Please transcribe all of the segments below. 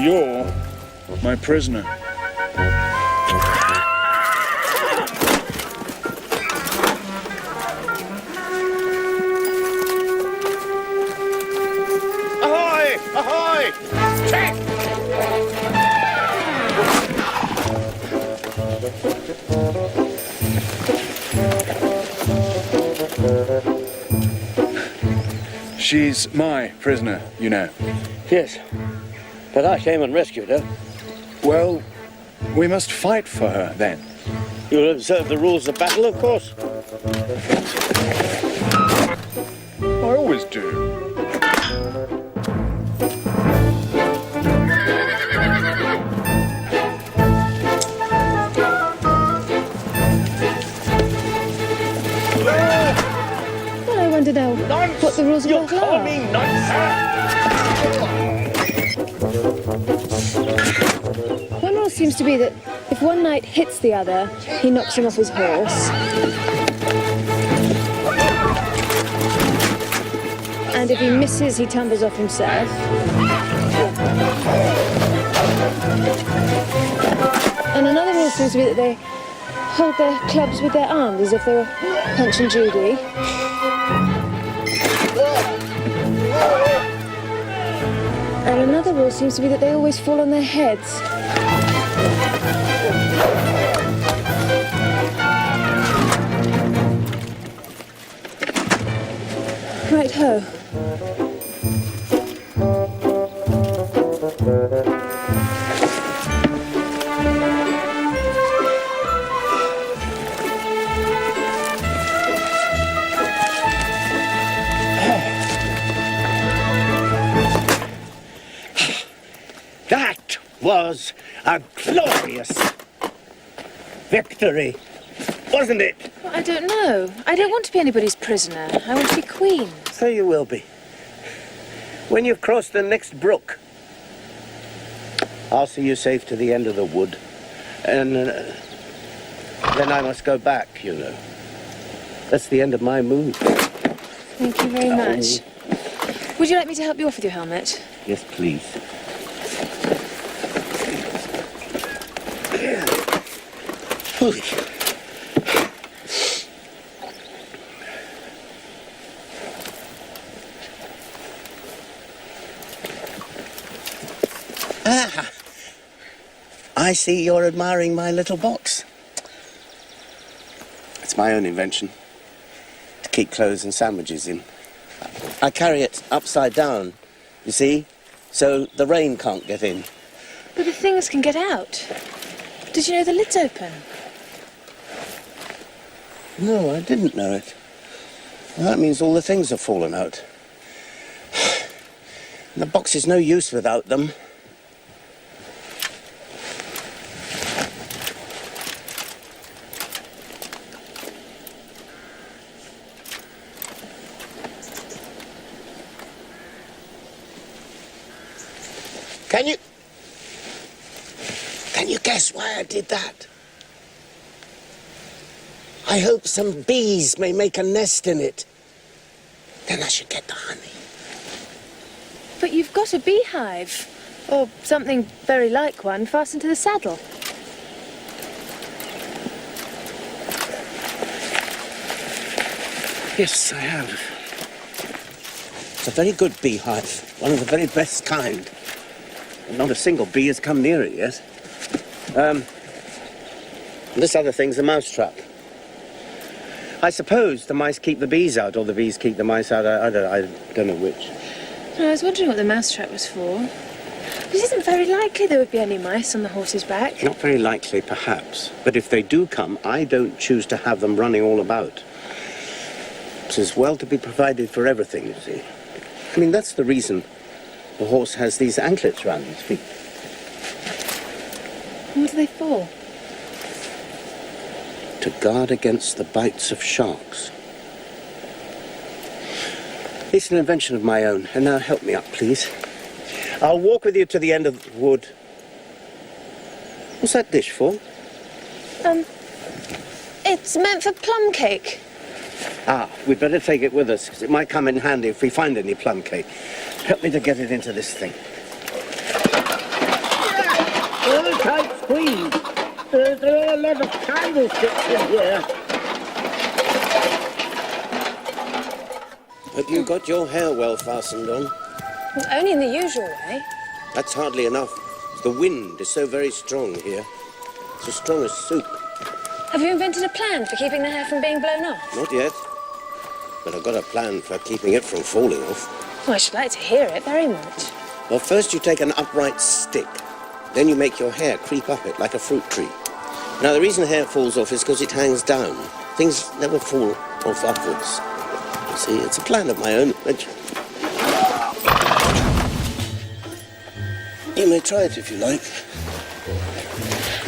You're my prisoner. Ahoy! Ahoy! Check! She's my prisoner, you know. Yes, but I came and rescued her. Well, we must fight for her, then. You'll observe the rules of battle, of course. I always do. Well, I wonder now what the rules of You're battle are. calling nonsense! One rule seems to be that if one knight hits the other, he knocks him off his horse. And if he misses, he tumbles off himself. And another rule seems to be that they hold their clubs with their arms as if they were Punch and Judy. And another rule seems to be that they always fall on their heads. Right ho. That was a glorious victory, wasn't it? Well, I don't know. I don't want to be anybody's prisoner. I want to be queen. So you will be. When you've crossed the next brook, I'll see you safe to the end of the wood. And then I must go back, you know. That's the end of my move. Thank you very much. Would you like me to help you off with your helmet? Yes, please. Holy. Ah, I see you're admiring my little box. It's my own invention, to keep clothes and sandwiches in. I carry it upside down, you see, so the rain can't get in. But the things can get out. Did you know the lid's open? No, I didn't know it. Well, that means all the things have fallen out. The box is no use without them. Can you guess why I did that? I hope some bees may make a nest in it. Then I should get the honey. But you've got a beehive, or something very like one, fastened to the saddle. Yes, I have. It's a very good beehive, one of the very best kind. And not a single bee has come near it yet. This other thing's a mousetrap. I suppose the mice keep the bees out, or the bees keep the mice out. I don't know which. I was wondering what the mousetrap was for. It isn't very likely there would be any mice on the horse's back. Not very likely, perhaps. But if they do come, I don't choose to have them running all about. It's as well to be provided for everything, you see. I mean, that's the reason the horse has these anklets round his feet. What are they for? To guard against the bites of sharks. It's an invention of my own. And now help me up, please. I'll walk with you to the end of the wood. What's that dish for? It's meant for plum cake. Ah, we'd better take it with us, because it might come in handy if we find any plum cake. Help me to get it into this thing. tight squeeze. There are a lot of candlesticks in here. Have you got your hair well fastened on? Well, only in the usual way. That's hardly enough. The wind is so very strong here. It's as strong as soup. Have you invented a plan for keeping the hair from being blown off? Not yet. But I've got a plan for keeping it from falling off. Well, I should like to hear it very much. Well, first you take an upright stick. Then you make your hair creep up it like a fruit tree. Now, the reason hair falls off is because it hangs down. Things never fall off upwards. You see, it's a plan of my own invention. You may try it if you like.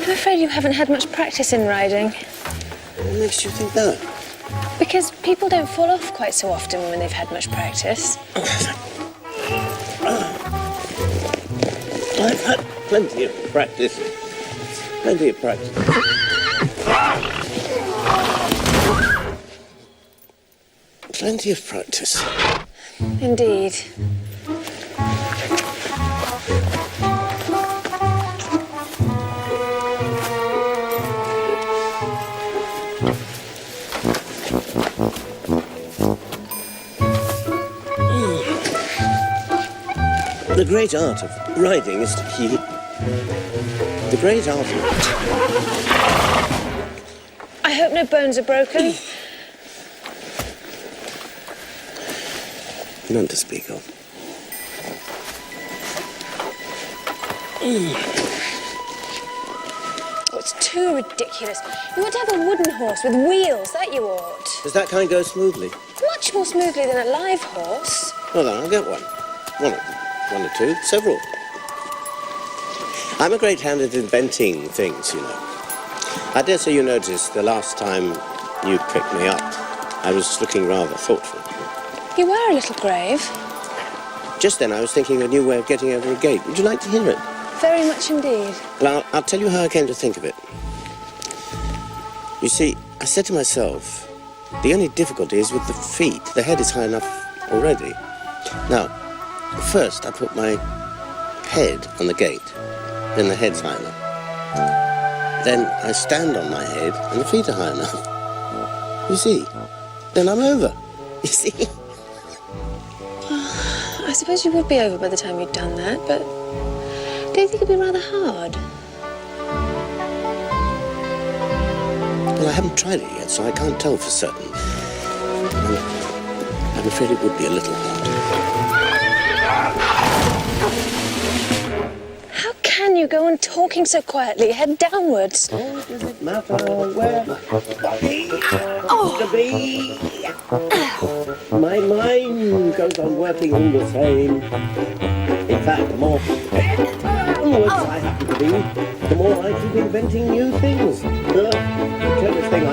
I'm afraid you haven't had much practice in riding. What makes you think that? Because people don't fall off quite so often when they've had much practice. I've had plenty of practice. Plenty of practice. Plenty of practice. Indeed. The great art of riding is to keep... The great art of... I hope no bones are broken. None to speak of. Oh, it's too ridiculous. You ought to have a wooden horse with wheels, that you ought. Does that kind go smoothly? Much more smoothly than a live horse. Well, then I'll get one. One or two, several. I'm a great hand at inventing things, you know. I dare say you noticed the last time you picked me up, I was looking rather thoughtful. You were a little grave. Just then I was thinking of a new way of getting over a gate. Would you like to hear it? Very much indeed. Well, I'll tell you how I came to think of it. You see, I said to myself, the only difficulty is with the feet. The head is high enough already. Now, first I put my head on the gate, then the head's high enough. Then I stand on my head and the feet are high enough. You see? Then I'm over. You see? I suppose you would be over by the time you'd done that, but don't you think it'd be rather hard? Well, I haven't tried it yet, so I can't tell for certain. I'm afraid it would be a little hard. How can you go on talking so quietly, head downwards? Oh, does it matter where to be? My mind goes on working all the same. In fact, the more onwards I happen to be, the more I keep inventing new things. The cleverest thing I